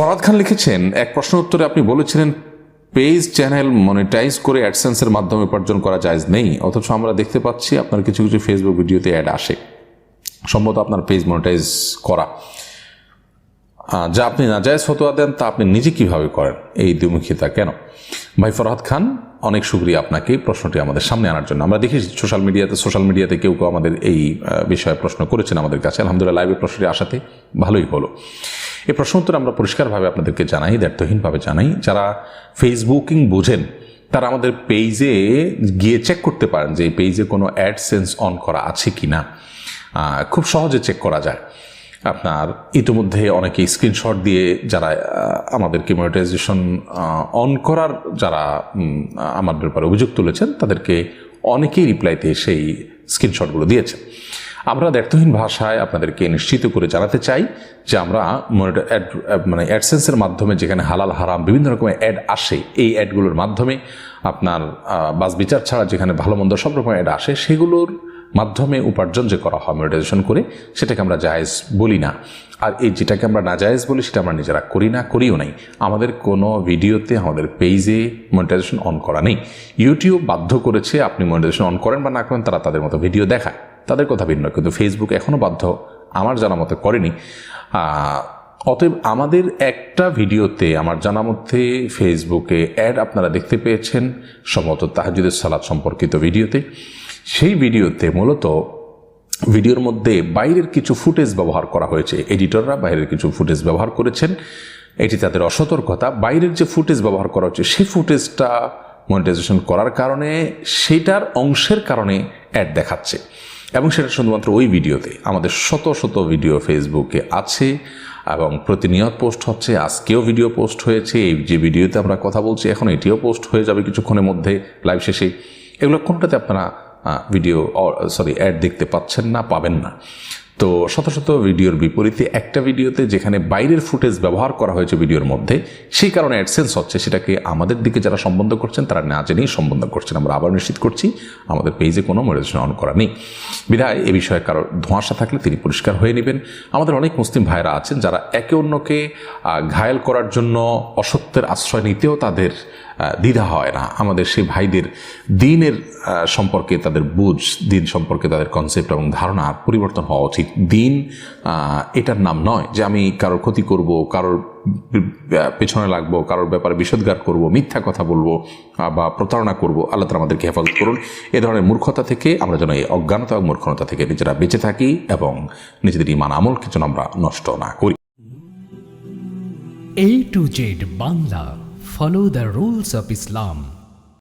ফরহাদ খান লিখেছেন, এক প্রশ্ন উত্তরে আপনি বলেছিলেন পেজ চ্যানেল মনিটাইজ করে অ্যাডসেন্সের মাধ্যমে উপার্জন করা জায়েজ নেই, অথচ আমরা দেখতে পাচ্ছি আপনার কিছু কিছু ফেসবুক ভিডিওতে অ্যাড আসে। সম্ভবত আপনার পেজ মনিটাইজ করা, যা আপনি নাজায়েজ ফতোয়া দেন তা আপনি নিজে কিভাবে করেন? এই দ্বিমুখিতা কেন? ভাই ফরহাদ খান, অনেক শুকরিয়া আপনাকে প্রশ্নটি আমাদের সামনে আনার জন্য। আমরা দেখি সোশ্যাল মিডিয়াতে কেউ কেউ আমাদের এই বিষয়ে প্রশ্ন করেছেন আমাদের কাছে। আলহামদুলিল্লাহ, লাইভে প্রশ্নটি আসাতে ভালোই হলো। এই প্রশ্ন উত্তর আমরা পরিষ্কারভাবে আপনাদেরকে জানাই, দ্ব্যর্থহীনভাবে জানাই। যারা ফেসবুকিং বোঝেন তারা আমাদের পেজে গিয়ে চেক করতে পারেন যে এই পেজে কোনো অ্যাডসেন্স অন করা আছে কি না। খুব সহজে চেক করা যায়। আপনার ইতিমধ্যে অনেকে স্ক্রিনশট দিয়ে যারা আমাদেরকে মনিটাইজেশন অন করার যারা আমাদের ব্যাপারে অভিযোগ তুলেছেন তাদেরকে অনেকেই রিপ্লাইতে সেই স্ক্রিনশটগুলো দিয়েছেন। আমরা দ্ব্যর্থহীন ভাষায় আপনাদেরকে নিশ্চিত করে জানাতে চাই যে আমরা অ্যাডসেন্সের মাধ্যমে যেখানে হালাল হারাম বিভিন্ন রকমের অ্যাড আসে, এই অ্যাডগুলোর মাধ্যমে আপনার বাস বিচার ছাড়া যেখানে ভালো মন্দ সব রকমের অ্যাড আসে সেগুলোর মাধ্যমে উপার্জন যে করা হয় মনিটাইজেশন করে, সেটাকে আমরা জায়েজ বলি না। আর এই যেটাকে আমরা নাজায়েজ বলি সেটা আমরা নিজেরা করি না, করিও নাই। আমাদের কোনো ভিডিওতে আমাদের পেজে মনিটাইজেশন অন করা নেই। ইউটিউব বাধ্য করেছে আপনি মনিটাইজেশন অন করেন বা না করেন, তারা তাদের মতো ভিডিও দেখায়, তাদের কথা ভিন্ন। কিন্তু ফেসবুক এখনও বাধ্য আমার জানা মতে করেনি। অতএব আমাদের একটা ভিডিওতে আমার জানা মধ্যে ফেসবুকে অ্যাড আপনারা দেখতে পেয়েছেন, সম্ভবত তাহাজ্জুদের সালাত সম্পর্কিত ভিডিওতে। সেই ভিডিওতে মূলত ভিডিওর মধ্যে বাইরের কিছু ফুটেজ ব্যবহার করা হয়েছে। এডিটররা বাইরের কিছু ফুটেজ ব্যবহার করেছেন, এটি তাদের অসতর্কতা। বাইরের যে ফুটেজ ব্যবহার করা হচ্ছে সেই ফুটেজটা মনিটাইজেশন করার কারণে সেটার অংশের কারণে অ্যাড দেখাচ্ছে, এবং সেটা শুধুমাত্র ওই ভিডিওতে। আমাদের শত শত ভিডিও ফেসবুকে আছে এবং প্রতিনিয়ত পোস্ট হচ্ছে। আজকেও ভিডিও পোস্ট হয়েছে, এই যে ভিডিওতে আমরা কথা বলছি এখন এটিও পোস্ট হয়ে যাবে কিছুক্ষণের মধ্যে লাইভ শেষে। এগুলো কোনটাতে আপনারা অ্যাড দেখতে পাচ্ছেন না, পাবেন না। তো শত শত ভিডিওর বিপরীতে একটা ভিডিওতে যেখানে বাইরের ফুটেজ ব্যবহার করা হয়েছে ভিডিওর মধ্যে, সেই কারণে অ্যাডসেন্স হচ্ছে, সেটাকে আমাদের দিকে যারা সম্বন্ধ করছেন তারা না জেনেই সম্বন্ধ করছেন। আমরা আবার নিশ্চিত করছি আমাদের পেজে কোনো মনিটাইজেশন অন করা নেই। বিধায় এ বিষয়ে কারোর ধোঁয়াশা থাকলে তিনি পরিষ্কার হয়ে নেবেন। আমাদের অনেক মুসলিম ভাইরা আছেন যারা একে অন্যকে ঘায়েল করার জন্য অসত্যের আশ্রয় নিতেও তাদের দ্বিধা হয় না। আমাদের সেই ভাইদের দিনের সম্পর্কে তাদের দিন সম্পর্কে তাদের কনসেপ্ট এবং ধারণা পরিবর্তন হওয়া উচিত। দিন এটার নাম নয় যে আমি কারোর ক্ষতি করব, কারোর পেছনে লাগবো, কারোর ব্যাপারে বিষোদ্গার করব, মিথ্যা কথা বলবো বা প্রতারণা করব। আল্লাহ তাআলা আমাদেরকে হেফাজত করুন এ ধরনের মূর্খতা থেকে। আমরা যেন এই অজ্ঞানতা এবং মূর্খতা থেকে নিজেরা বেঁচে থাকি এবং নিজেদের ঈমান আমলকে যেন আমরা নষ্ট না করি। A to Z Bangla, follow the rules of Islam.